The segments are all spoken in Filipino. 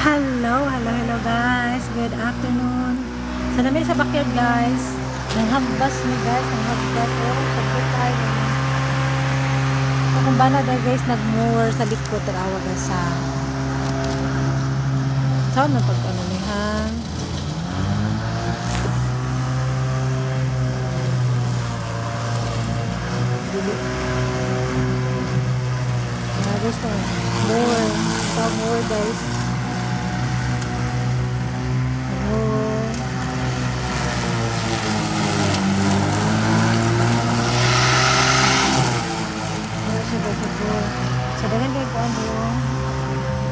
Hello guys. Good afternoon. So namin sa backyard guys. Nanghambas ni guys, nanghambas ko. Saglit tayo. So kung ba na guys, nag-mower sa likod tarawa guys sa saan na pagkananihan. Guys, mower guys. So dagan din ko ano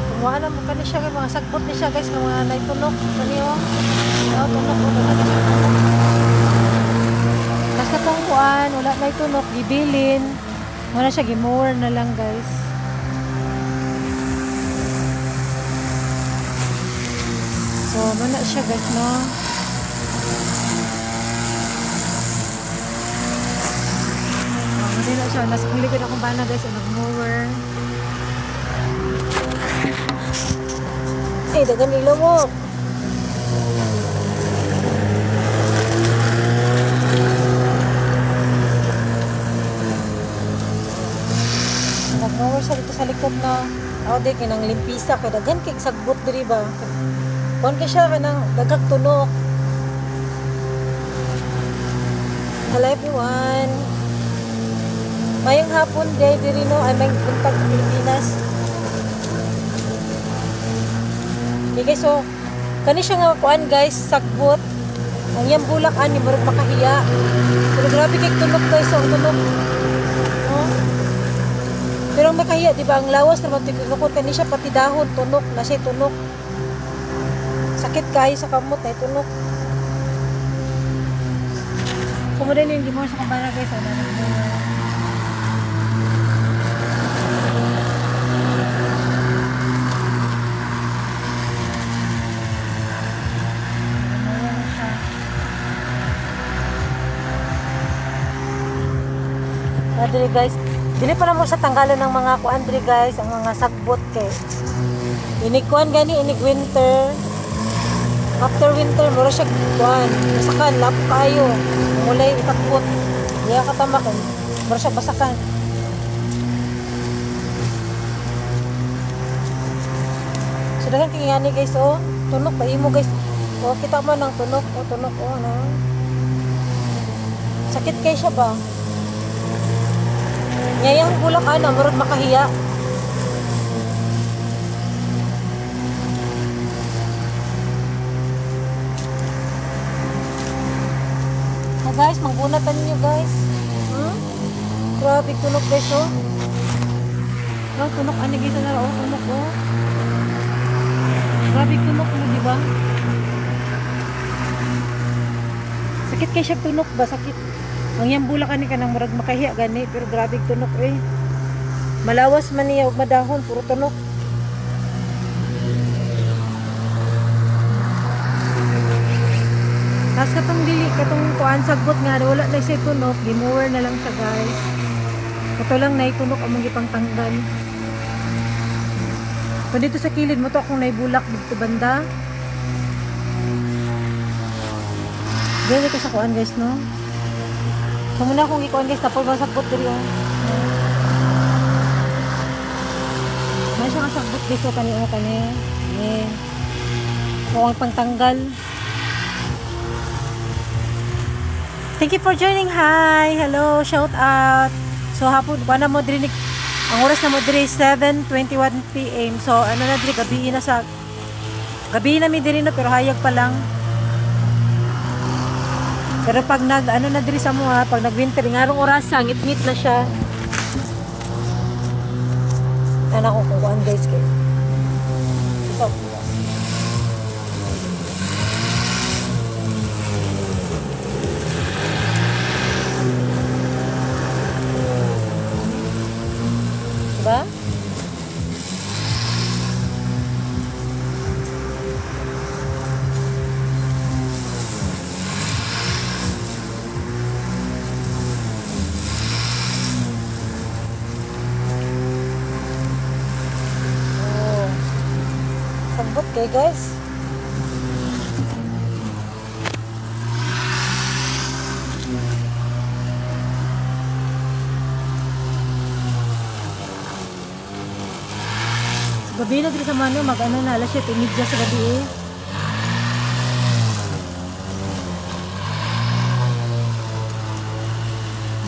kumuha na mo kani siya mga sagbot ni siya guys ng mga naitunog kani o tunog o tas katong kuan wala na itunog gibilin wala siya gimower na lang guys. So muna siya guys no. Hindi na siya. Nasa kong likod akong bana guys. Nag-mower. Eh, dagan ilaw mo. Nag-mower siya dito sa likod na. Ako di, kinang limpisa. Kaya dagan kay sagbot diri ba. Kuhan ka siya kanang dagag tunok. Hello everyone. Mayong hapon day diri no ay may buntag sa Pilipinas. Okay guys, so kani siya nga kuan guys, sagbot. Ang yang bulak ani murag makahiya. Pero grabe kay tunog guys, ang tunog. Oh. Pero ang makahiya di ba ang lawas naman tinukot kani siya pati dahon tunog na siya tunog. Sakit kayo sa kamot ay tunog. Kumuha din yung gimor sa kumbana guys, ano na. Dili guys, dili pa na mo sa tanggalan ng mga kuan diri guys, ang mga sagbot kay inig kuan gani inig winter. After winter mura siya kuan, basakan lapo kayo. Mulay itakbot. Diya katama kay mura siya basakan. So dagan kay ngani guys oh, tunog pa imo guys. Oh, kita mo nang tunog, oh tunog oh no. Sakit kay siya ba? Ngayang bulak ana murag makahiya. Na guys, manggunatan niyo guys. Grabe tunog guys oh. Oh, tunog ani gito na oh, tunog oh. Grabe tunog mo di ba? Sakit kay siya tunog ba? Sakit. Ang yang bulak ani kanang murag makahiya gani pero grabe tunok eh. Malawas man niya ug madahon puro tunok. Tas katong dili katong kuan sagbot nga wala na siya tunok, gimower na lang siya guys. Kato lang nay tunok among gipang tanggal. So dito sa kilid mo to akong naibulak dito banda. Dili ko sa kuan guys no. So muna akong ikuan guys, tapos masagbot diri oh. May siya nga sagbot guys, o kani o kani. Yeah. So ang pangtanggal. Thank you for joining. Hi, hello, shout out. So hapon, wala mo diri ang oras na mo diri 7:21 PM. So ano na diri gabi na mi diri no pero hayag pa lang. Pero pag ano na diri sa mga pag nag-winter ngarong oras ngit-ngit na siya. Ana ko kuan guys kay. So, diba? sagbot kay guys. Gabi na dito sa mano, mag-ano na, alas 7:30 sa gabi eh.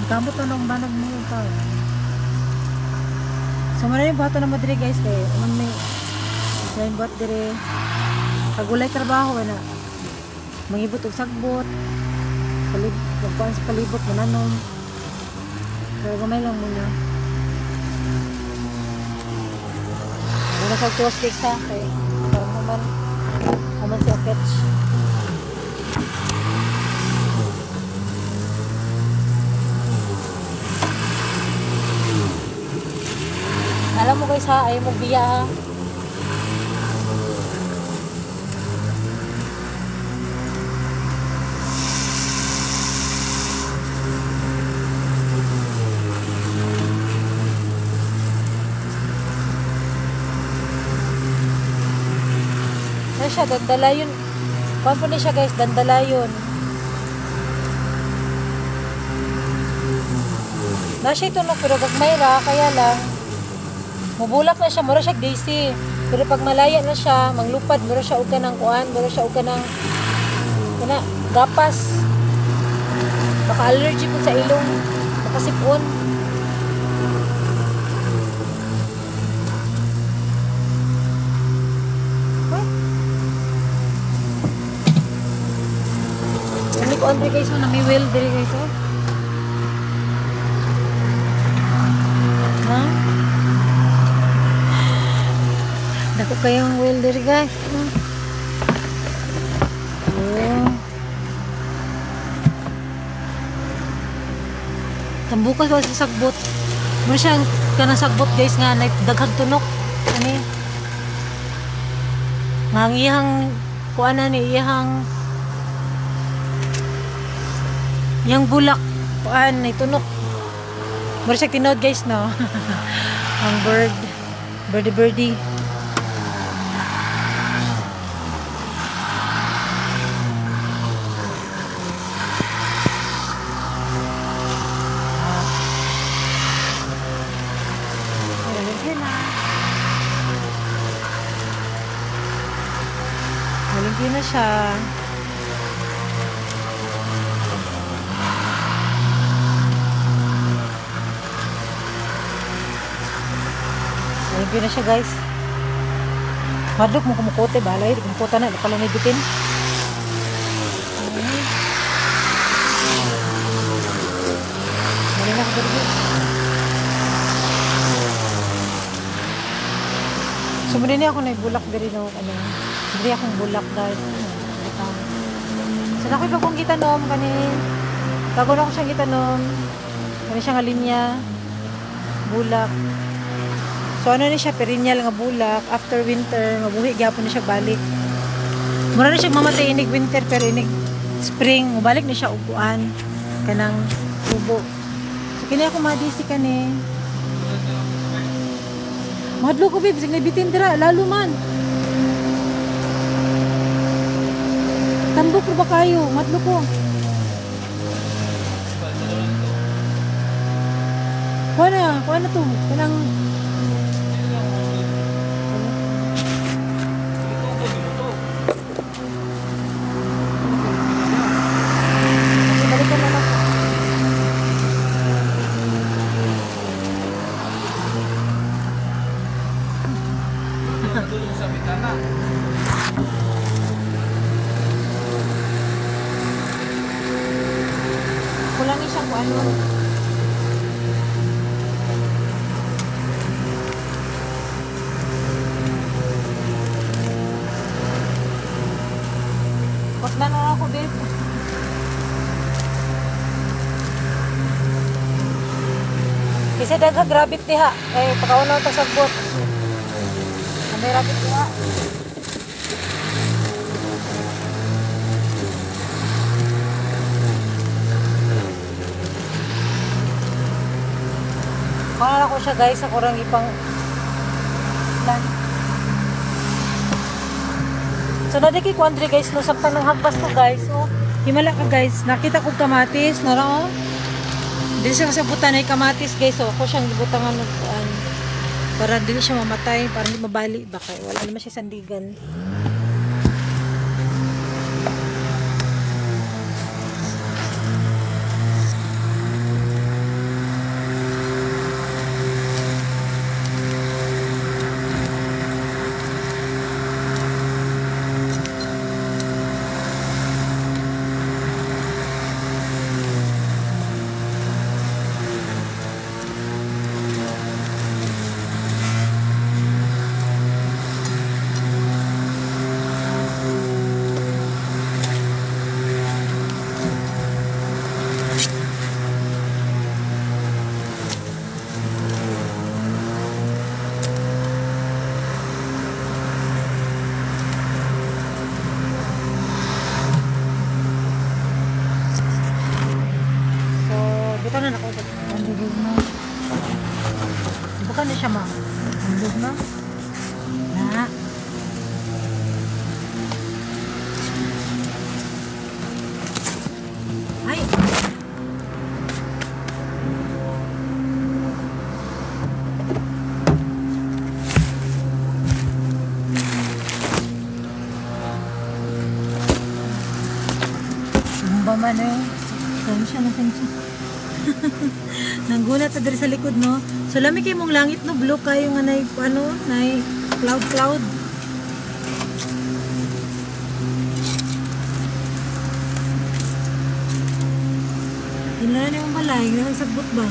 Ang kamot na nung banag mo yung tao. So, muna yung bato na mo dire guys, kaya anong may yung bato dire, kagulay trabaho, na mangibot og sagbot, magpaan sa palibot, mananom. Pero gamay lang muna. Muna sa tuwas cakes ha, kaya parang naman si Aketch. Alam mo guys ha, ayaw mo biya ha. Ano siya, dandalayon. Kuhan po na siya guys, dandalayon. Nasa ito no, pero gagmay ra, kaya lang mubulak na siya, mura siya daisy. Pero pag malaya na siya, manglupad, mura siya uga ng kuan, mura siya uga ng gapas. Baka allergy po sa ilong, baka sipon. Hindi ko andre guys, na may well diri guys. Ha? Dako kayong welder guys. Oh. Tambukas ba sa sagbot? Muna siya kanang sagbot guys nga daghang tunok. Ani? Nga iyang kuana ni iyang bulak kuan ni tunok. Muna siya tinod guys no. Ang birdie. Maligyan na siya. Maligyan na siya guys. Madlok mo kumukote, balay. Kumukote na, pala may bitin. Maligyan na siya. Sumuli niya ako na bulak diri no, diri akong bulak guys. So nakoy bagong gitanom kani. Bago na ko siyang gitanom. Kani siya nga linya bulak. So ano ni siya, perennial nga bulak. After winter, mabuhi gyapon na siya balik. Mura na siya mamatay inig winter pero inig spring, mabalik na siya upuan kanang tubo. So kini ako madisi kani. Madlo ko babe, sige bitin dira, lalo man. Tambok ba kayo? Madlo ko. Kuha na to. Kanang balikan na lang. Sa bitana. Kulangi siya kung ano. Kotla na ako, babe. Kasi dagha grabit diha. Pagkaunaw ito sagbot. May rapid diha. Kung ko siya guys, ako rang ipang lan. So na di kay Kuandre guys, no saktan ng hagbas ko guys. So himala ka guys, nakita ko kamatis, nara oh. Dili siya kasabutan ay kamatis guys. So ako siyang gibutangan para dili siya mamatay, para hindi mabali baka wala naman siya sandigan. Bukan na ako. Andog na. Bukan na siya ma. Andog na. Na. Ay. Sumba man eh. Tensya na tensya. Nanggulat ta diri sa likod no. So lami kay mong langit no, blue kayo nga nay ano, nay cloud. Inala ni mong balay, nga sagbot ba?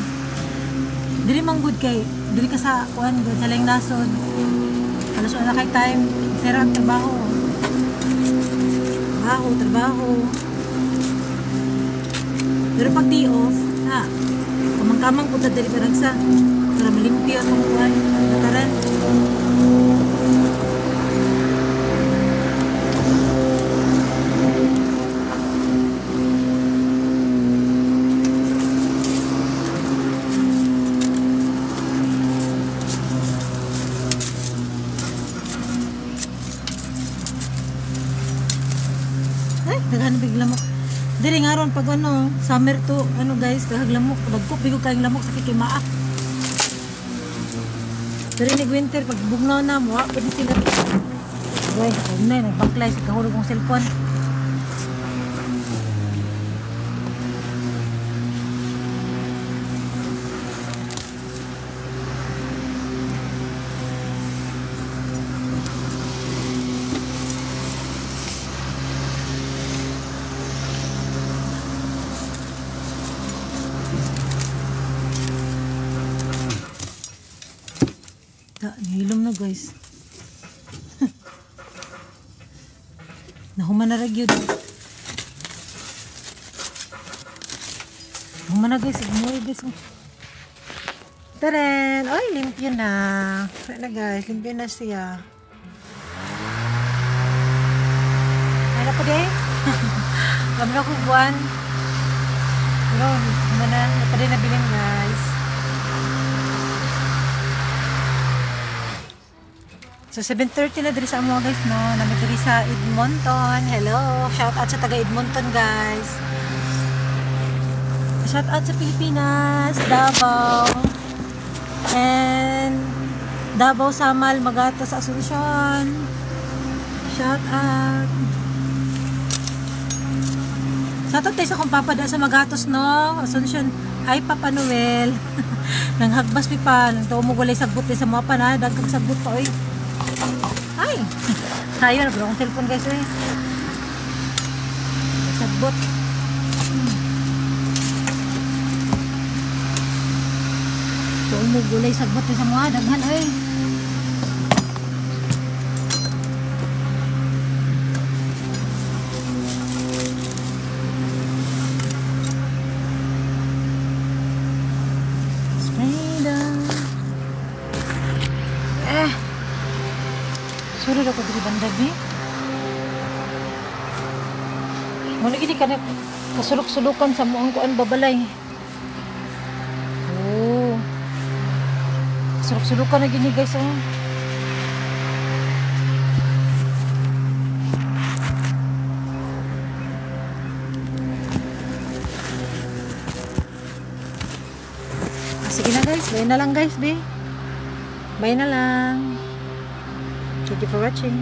Diri manggod kay, diri ka sa kuan gud sa lang nasod. Alas na kay time, sira ang trabaho. Trabaho. Pero pag di off, kamang-kamang po dali paragsa para malimpyo ang buhay nataran. Ay, daghan bigla mo. Dili nga ron pag ano, summer to, ano guys, kahaglamok, nagkup, bigog kayong lamok sa kikimaak. Pero nag-winter, pag bugnaw na mo, pwede sila. Uy, huwag na, nagbaklay sa kahulog kong cellphone. Nahilom na guys. Nahuman na ragyod. Nahuman na guys. Umuwi guys. Taren! Ay, limpyo na. Kaya na guys, limpyo na siya. Ay na po din. Kami na kong buwan. Pero, nahuman na. Ito din nabiling guys. So 7:30 na diri sa amo guys no, nami diri sa Edmonton. Hello, shout out sa taga Edmonton guys. Shout out sa Pilipinas, Davao. And Davao, Samal, Magatos, Asuncion. Shout out. Shout out tayo sa kong papada sa Magatos no, Asuncion. Hi Papa Noel. Nang hagbas mi pa, nang tumo gulay sagbot sa mga pa na, dagkag sagbot pa oy. Ay! Tayo, nabro akong cellphone guys eh. Sagbot. Ito mo gulay sagbot sa mga daghan eh. Surod ako diri bandabi. Muna gini ka na kasulok-sulukan sa muang kuan babalay. Oh. Kasulok-sulukan na gini guys oh. Sige na guys, bye na lang guys, be. Bye na lang. Thank you for watching.